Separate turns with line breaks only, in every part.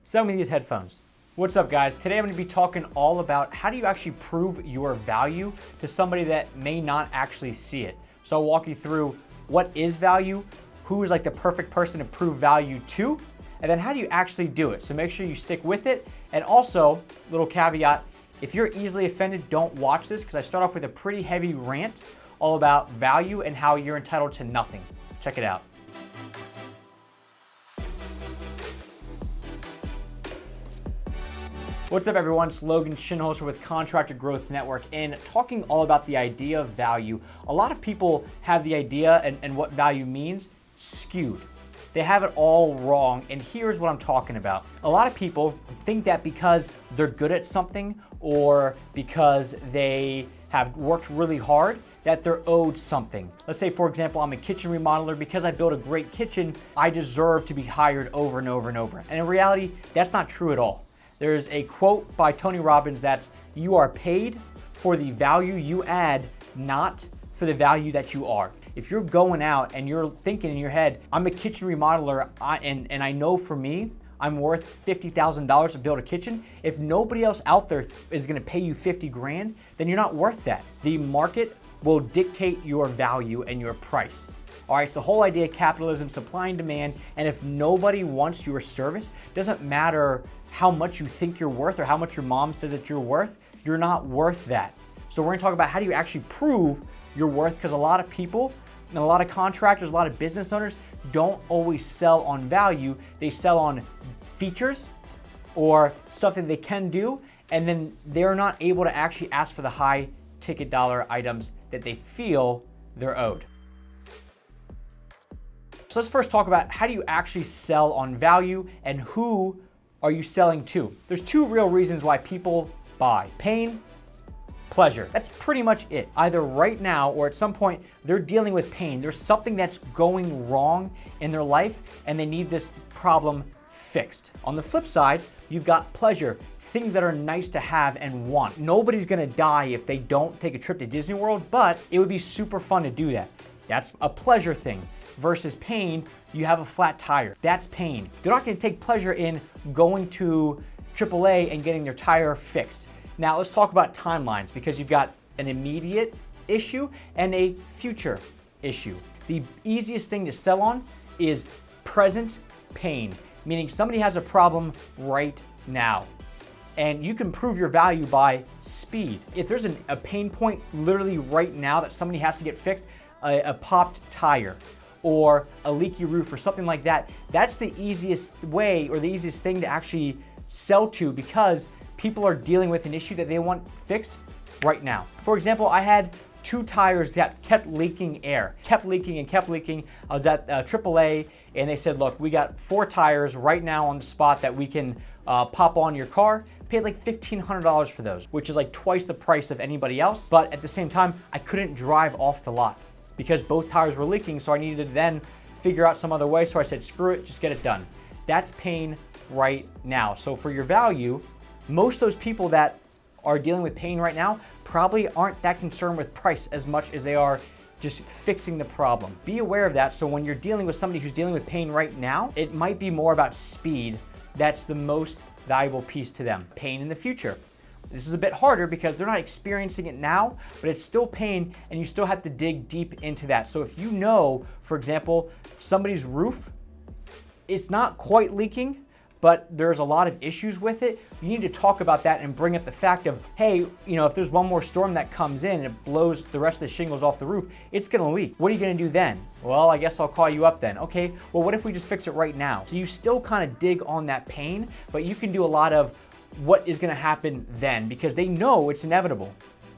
Sell me these headphones. What's up, guys? Today I'm going to be talking all about how do you actually prove your value to somebody that may not actually see it. So I'll walk you through what is value, who is like the perfect person to prove value to, and then how do you actually do it. So make sure you stick with it. And also, little caveat, if you're easily offended, don't watch this because I start off with a pretty heavy rant all about value and how you're entitled to nothing. Check it out. What's up, everyone? It's Logan Shinholster with Contractor Growth Network and talking all about the idea of value. A lot of people have the idea and what value means skewed. They have it all wrong, and here's what I'm talking about. A lot of people think that because they're good at something or because they have worked really hard, that they're owed something. Let's say, for example, I'm a kitchen remodeler. Because I built a great kitchen, I deserve to be hired over and over and over. And in reality, that's not true at all. There's a quote by Tony Robbins that's, "You are paid for the value you add, not for the value that you are." If you're going out and you're thinking in your head, I'm a kitchen remodeler, and I know for me, I'm worth $50,000 to build a kitchen. If nobody else out there is gonna pay you 50 grand, then you're not worth that. The market will dictate your value and your price. All right, it's the whole idea of capitalism, supply and demand, and if nobody wants your service, doesn't matter how much you think you're worth or how much your mom says that you're worth, you're not worth that. So we're gonna talk about how do you actually prove your worth, because a lot of people and a lot of contractors, a lot of business owners don't always sell on value. They sell on features or stuff that they can do, and then they're not able to actually ask for the high ticket dollar items that they feel they're owed. So let's first talk about how do you actually sell on value and who are you selling to? There's two real reasons why people buy: pain, pleasure. That's pretty much it. Either right now or at some point they're dealing with pain. There's something that's going wrong in their life and they need this problem fixed. On the flip side, you've got pleasure, things that are nice to have and want. Nobody's gonna die if they don't take a trip to Disney World, but it would be super fun to do that. That's a pleasure thing. Versus pain, you have a flat tire. That's pain. They're not gonna take pleasure in going to AAA and getting their tire fixed. Now let's talk about timelines, because you've got an immediate issue and a future issue. The easiest thing to sell on is present pain, meaning somebody has a problem right now. And you can prove your value by speed. If there's a pain point literally right now that somebody has to get fixed, a popped tire, or a leaky roof or something like that, that's the easiest way or the easiest thing to actually sell to, because people are dealing with an issue that they want fixed right now. For example, I had two tires that kept leaking air, kept leaking. I was at AAA and they said, look, we got 4 tires right now on the spot that we can pop on your car. Paid like $1,500 for those, which is like twice the price of anybody else. But at the same time, I couldn't drive off the lot because both tires were leaking, so I needed to then figure out some other way. So I said, screw it, just get it done. That's pain right now. So for your value, most of those people that are dealing with pain right now probably aren't that concerned with price as much as they are just fixing the problem. Be aware of that. So when you're dealing with somebody who's dealing with pain right now, it might be more about speed. That's the most valuable piece to them. Pain in the future. This is a bit harder because they're not experiencing it now, but it's still pain and you still have to dig deep into that. So if you know, for example, somebody's roof, it's not quite leaking, but there's a lot of issues with it, you need to talk about that and bring up the fact of, hey, if there's one more storm that comes in and it blows the rest of the shingles off the roof, it's gonna leak. What are you gonna do then? Well, I guess I'll call you up then. Okay, well, what if we just fix it right now? So you still kind of dig on that pain, but you can do a lot of what is gonna happen then, because they know it's inevitable.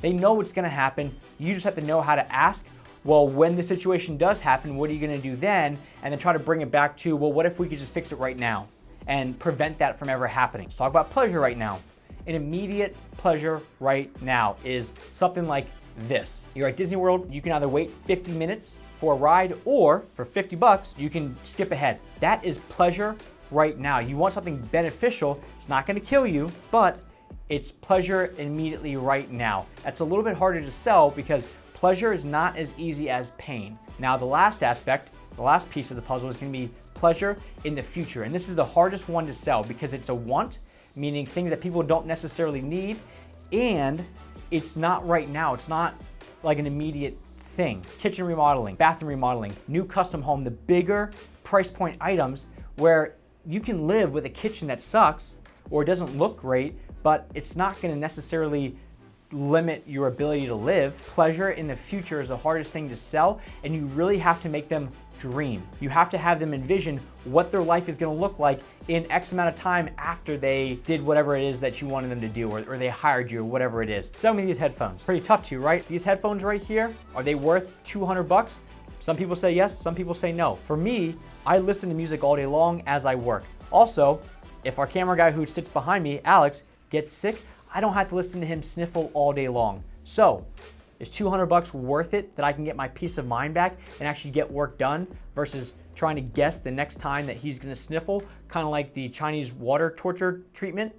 They know it's gonna happen. You just have to know how to ask, well, when the situation does happen, what are you gonna do then? And then try to bring it back to, well, what if we could just fix it right now and prevent that from ever happening? Let's talk about pleasure right now. An immediate pleasure right now is something like this. You're at Disney World, you can either wait 50 minutes for a ride, or for 50 bucks, you can skip ahead. That is pleasure right now. You want something beneficial. It's not gonna kill you, but it's pleasure immediately right now. That's a little bit harder to sell because pleasure is not as easy as pain. Now the last aspect, the last piece of the puzzle is gonna be pleasure in the future. And this is the hardest one to sell because it's a want, meaning things that people don't necessarily need, and it's not right now. It's not like an immediate thing. Kitchen remodeling, bathroom remodeling, new custom home, the bigger price point items where you can live with a kitchen that sucks or doesn't look great, but it's not gonna necessarily limit your ability to live. Pleasure in the future is the hardest thing to sell, and you really have to make them dream. You have to have them envision what their life is gonna look like in X amount of time after they did whatever it is that you wanted them to do, or they hired you, or whatever it is. Sell me these headphones. Pretty tough to, right? These headphones right here, are they worth 200 bucks? Some people say yes, some people say no. For me, I listen to music all day long as I work. Also, if our camera guy who sits behind me, Alex, gets sick, I don't have to listen to him sniffle all day long. So, is 200 bucks worth it that I can get my peace of mind back and actually get work done versus trying to guess the next time that he's gonna sniffle, kind of like the Chinese water torture treatment?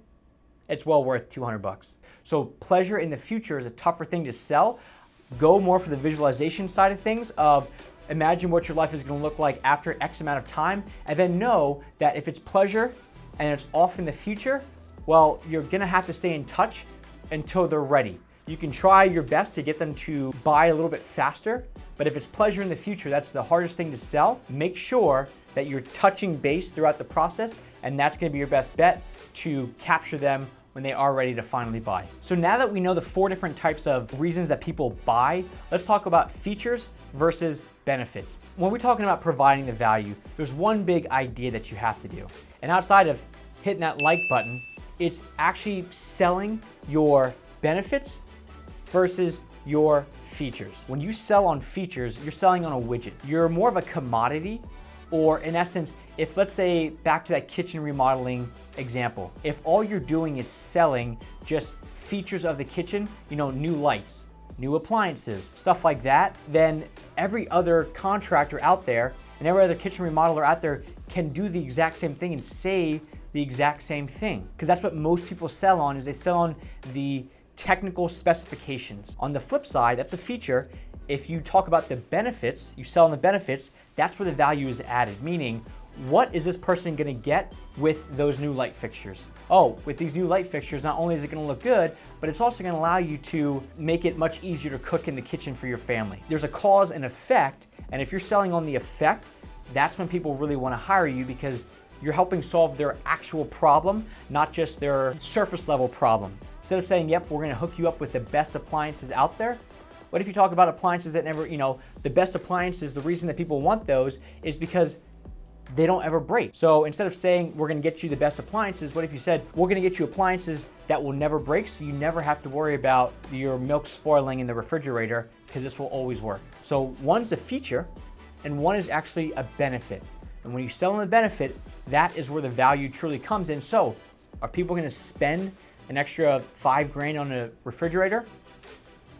It's well worth 200 bucks. So pleasure in the future is a tougher thing to sell. Go more for the visualization side of things of imagine what your life is gonna look like after X amount of time, and then know that if it's pleasure and it's off in the future, well, you're gonna have to stay in touch until they're ready. You can try your best to get them to buy a little bit faster, but if it's pleasure in the future, that's the hardest thing to sell. Make sure that you're touching base throughout the process, and that's gonna be your best bet to capture them when they are ready to finally buy. So now that we know the 4 different types of reasons that people buy, let's talk about features versus benefits. When we're talking about providing the value, there's one big idea that you have to do. And outside of hitting that like button, it's actually selling your benefits versus your features. When you sell on features, you're selling on a widget. You're more of a commodity, or in essence, if let's say back to that kitchen remodeling example, if all you're doing is selling just features of the kitchen, you know, new lights, new appliances, stuff like that, then every other contractor out there and every other kitchen remodeler out there can do the exact same thing and say the exact same thing. Because that's what most people sell on, is they sell on the technical specifications. On the flip side, that's a feature. If you talk about the benefits, you sell on the benefits, that's where the value is added. Meaning, what is this person gonna get with those new light fixtures? Oh, with these new light fixtures, not only is it gonna look good, but it's also gonna allow you to make it much easier to cook in the kitchen for your family. There's a cause and effect, and if you're selling on the effect, that's when people really wanna hire you, because you're helping solve their actual problem, not just their surface level problem. Instead of saying, yep, we're gonna hook you up with the best appliances out there, what if you talk about appliances that never, the best appliances, the reason that people want those is because they don't ever break. So instead of saying we're gonna get you the best appliances, what if you said we're gonna get you appliances that will never break, so you never have to worry about your milk spoiling in the refrigerator, because this will always work. So one's a feature and one is actually a benefit. And when you sell on the benefit, that is where the value truly comes in. So are people gonna spend an extra $5 grand on a refrigerator?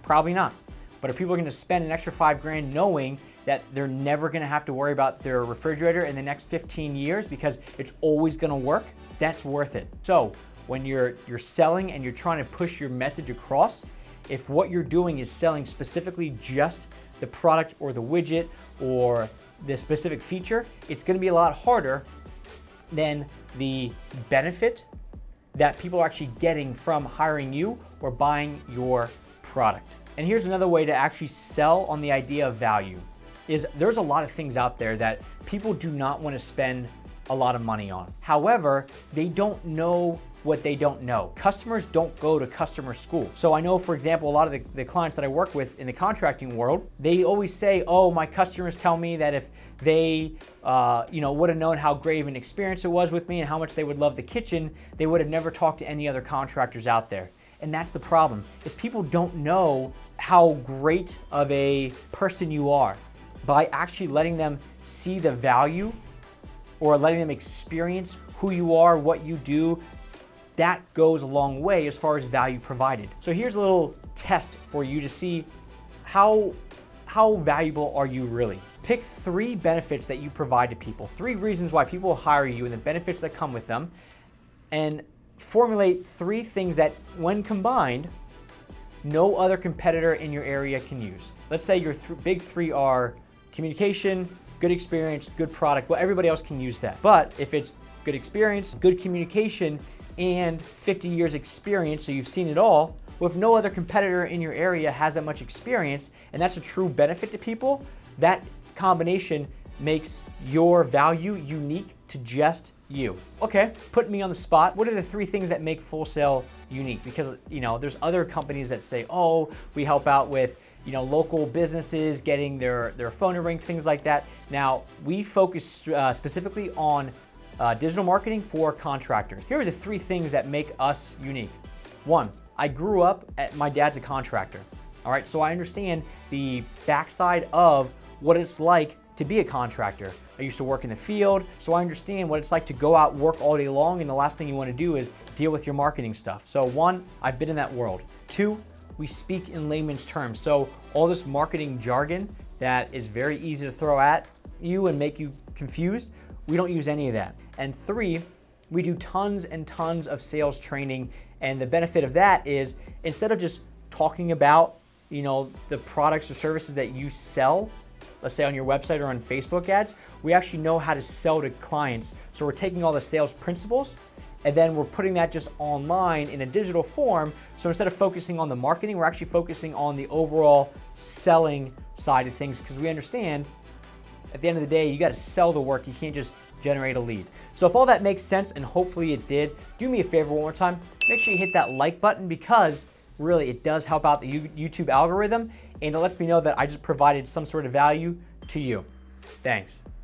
Probably not. But are people gonna spend an extra $5 grand knowing that they're never gonna have to worry about their refrigerator in the next 15 years because it's always gonna work? That's worth it. So when you're selling and you're trying to push your message across, if what you're doing is selling specifically just the product or the widget or the specific feature, it's gonna be a lot harder than the benefit that people are actually getting from hiring you or buying your product. And here's another way to actually sell on the idea of value, is there's a lot of things out there that people do not want to spend a lot of money on. However, they don't know what they don't know. Customers don't go to customer school. So I know, for example, a lot of the clients that I work with in the contracting world, they always say, oh, my customers tell me that if they would have known how great of an experience it was with me and how much they would love the kitchen, they would have never talked to any other contractors out there. And that's the problem, is people don't know how great of a person you are by actually letting them see the value or letting them experience who you are, what you do. That goes a long way as far as value provided. So here's a little test for you to see how valuable are you really. Pick 3 benefits that you provide to people, 3 reasons why people hire you and the benefits that come with them, and formulate 3 things that, when combined, no other competitor in your area can use. Let's say your big 3 are communication, good experience, good product. Well, everybody else can use that. But if it's good experience, good communication, and 50 years experience, so you've seen it all, well, if no other competitor in your area has that much experience, and that's a true benefit to people, that combination makes your value unique to just you. Okay, put me on the spot. What are the 3 things that make Full Sail unique? Because, there's other companies that say, oh, we help out with, local businesses getting their phone to ring, things like that. Now, we focus specifically on digital marketing for contractors. Here are the 3 things that make us unique. 1, I grew up, my dad's a contractor. All right, so I understand the backside of what it's like to be a contractor. I used to work in the field, so I understand what it's like to go out, work all day long, and the last thing you want to do is deal with your marketing stuff. So 1, I've been in that world. 2, we speak in layman's terms. So all this marketing jargon that is very easy to throw at you and make you confused, we don't use any of that. And 3, we do tons and tons of sales training, and the benefit of that is instead of just talking about, the products or services that you sell, let's say on your website or on Facebook ads, we actually know how to sell to clients. So we're taking all the sales principles and then we're putting that just online in a digital form. So instead of focusing on the marketing, we're actually focusing on the overall selling side of things, because we understand at the end of the day, you got to sell the work. You can't just generate a lead. So if all that makes sense, and hopefully it did, do me a favor one more time. Make sure you hit that like button, because really it does help out the YouTube algorithm, and it lets me know that I just provided some sort of value to you. Thanks.